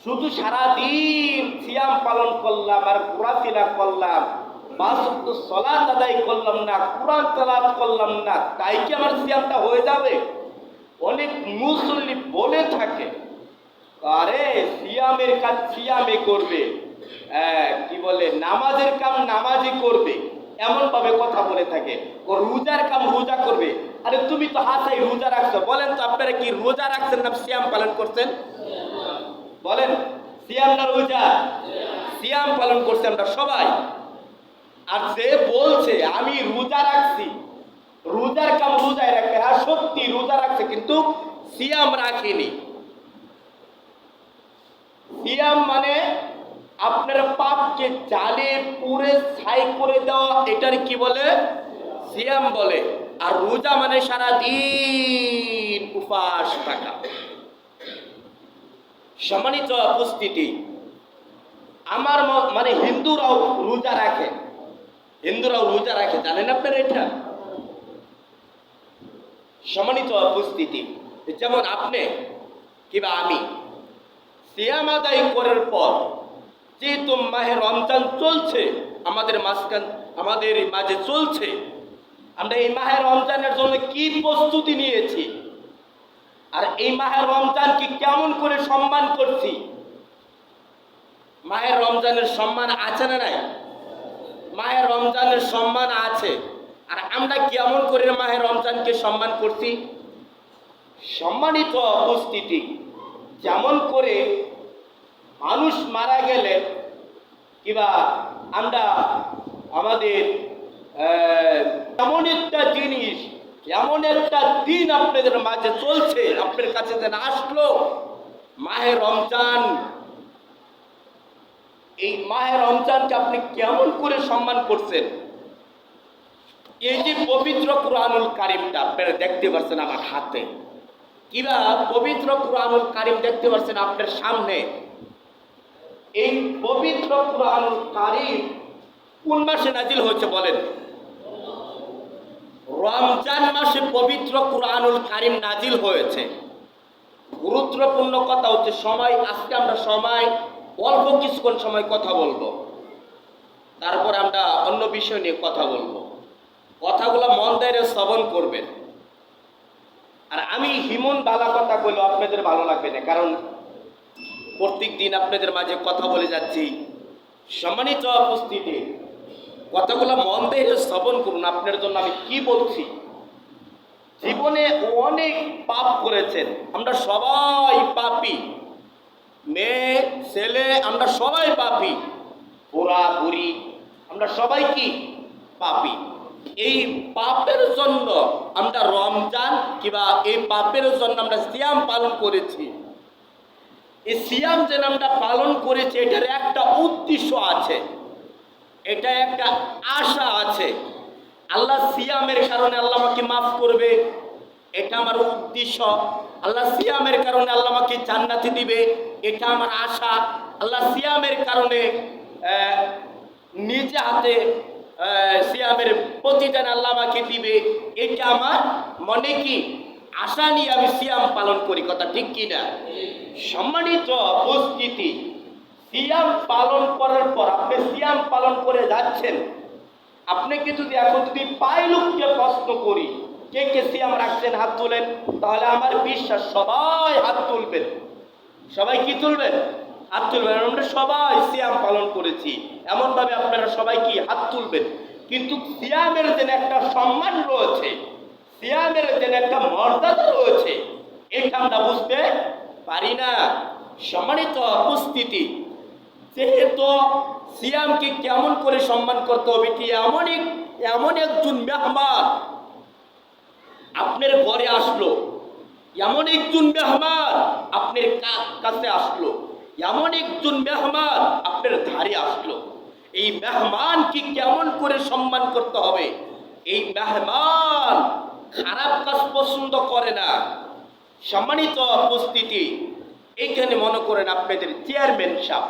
শুধু সারাদিন সিয়াম পালন করলাম আর ঘোরাফেরা করলাম, 5 ওয়াক্ত সালাত আদায় করলাম না, কোরআন তেলাওয়াত করলাম না, তাই কি আমার সিয়ামটা হয়ে যাবে? অনেক মুসল্লি বলে থাকে, আরে সিয়ামের কাজ সিয়ামে করবে, কি বলে নামাজের কাম নামাজই করবে, এমন ভাবে কথা বলে থাকে। ও রোজার কাম রোজা করবে। আরে তুমি তো হাসাই রোজা রাখছো, বলেন তো আপনারা কি রোজা রাখছেন না সিয়াম পালন করছেন? বলেন, সিয়াম না রোজা? সিয়াম পালন করছি আমরা সবাই। আর যে বলছে আমি রোজা রাখছি, রোজার কাম রোজায় রাখবে, হ্যাঁ সত্যি রোজা রাখছে কিন্তু সিয়াম রাখেনি। সিয়াম মানে আপনার পাপকে জালে পুড়ে ছাই করে দেওয়া, এটার কি বলে? সিয়াম বলে। আর রোজা মানে সারা দিন উপবাস থাকা। সম্মানিত উপস্থিতি, আমার মানে হিন্দুরাও রোজা রাখে, হিন্দুরাও রোজা রাখে, জানেন আপনারা এটা? সম্মানিত উপস্থিতি, যেমন আপনি কিংবা আমি সিয়াম আদায় করার পর যেহেতু মাহে রমজান চলছে, আমাদের মাঝে চলছে, আমরা এই মাহে রমজানের জন্য কি প্রস্তুতি নিয়েছি, আর এই মাহে রমজানকে কেমন করে সম্মান করছি? মাহে রমজানের সম্মান আছে না নাই? মাহে রমজানের সম্মান আছে। আর আমরা কেমন করে মাহে রমজানকে সম্মান করছি? সম্মানিত উপস্থিতি, যেমন করে মানুষ মারা গেলে কিংবা আমরা আমাদের এমন একটা জিনিস, এমন একটা দিন আপনাদের মাঝে চলছে, আপনার কাছে যেন আসলো মাহে রমজান। এই মাহে রমজানকে আপনি কেমন করে সম্মান করছেন? এই যে পবিত্র কুরআনুল কারীমটা আপনারা দেখতে পাচ্ছেন আমার হাতে, কিবা পবিত্র কুরআনুল কারীম দেখতে পাচ্ছেন আপনার সামনে। এই পবিত্র কুরআনুল কারীম কোন মাসে নাজিল হয়েছে বলেন? রমজান মাসে পবিত্র কুরআনুল কারীম নাজিল হয়েছে। গুরুত্বপূর্ণ কথা হচ্ছে সময়, আজকে আমরা সময় অল্প কিছুক্ষণ সময় কথা বলবো, তারপর আমরা অন্য বিষয় নিয়ে কথা বলবো। কথাগুলো মন দিয়ে শ্রবণ করবেন। আর আমি হিমন বালা কথা বললেও আপনাদের ভালো লাগবে না, কারণ প্রত্যেক দিন আপনাদের মাঝে কথা বলে যাচ্ছি। সম্মানিত উপস্থিতি, কথাগুলো মন দিয়ে শ্রবণ করুন। আপনার জন্য আমি কি বলছি, জীবনে অনেক পাপ করেছেন, আমরা সবাই পাপী, মেয়ে ছেলে আমরা সবাই পাপী, বুড়া বুড়ি আমরা সবাই কি পাপী। এই পাপের জন্য আমরা রমজান কিংবা এই পাপের জন্য আমরা সিয়াম পালন করেছি। এই সিয়াম যেন আমরা পালন করেছি, এটার একটা উদ্দেশ্য আছে, এটা একটা আশা আছে। আল্লাহ সিয়ামের কারণে আল্লাহ আমাকে মাফ করবে, এটা আমার উদ্দেশ্য। আল্লাহ সিয়ামের কারণে আল্লাহ আমাকে জান্নাতে দিবে, এটা আমার আশা। আল্লাহ সিয়ামের কারণে নিজে হাতে সিয়ামের প্রতিদান আল্লাহ আমাকে দিবে, এটা আমার মনে কি আশা নিয়ে আমি সিয়াম পালন করি। কথা ঠিক কিনা? সম্মানিত উপস্থিতি, সিয়াম পালন করার পর আপনি সিয়াম পালন করে যাচ্ছেন, আপনাকে যদি এখন যদি পায় লোককে প্রশ্ন করি কে কে সিয়াম রাখছেন হাত তোলেন, তাহলে আমার বিশ্বাস সবাই হাত তুলবেন। সবাই কি তুলবেন? হাত তুলবেন। আমরা সবাই সিয়াম পালন করেছি, এমনভাবে আপনারা সবাই কি হাত তুলবেন। কিন্তু সিয়ামের যেন একটা সম্মান রয়েছে, সিয়ামের যেন একটা মর্যাদা রয়েছে, এটা আমরা বুঝতে পারি না। সম্মানিত উপস্থিতি, যেহেতু সিয়ামকে কেমন করে সম্মান করতে হবে, কি এমন একজন মেহমান আপনার ঘরে আসলো, এমন একজন মেহমান আপনার কাছে আসলো, এমন একজন মেহমান আপনার ধারে আসলো, এই মেহমানকে কেমন করে সম্মান করতে হবে? এই মেহমান খারাপ কাজ পছন্দ করে না। সম্মানিত উপস্থিতি, এইখানে মনে করেন আপনাদের চেয়ারম্যান সাহেব,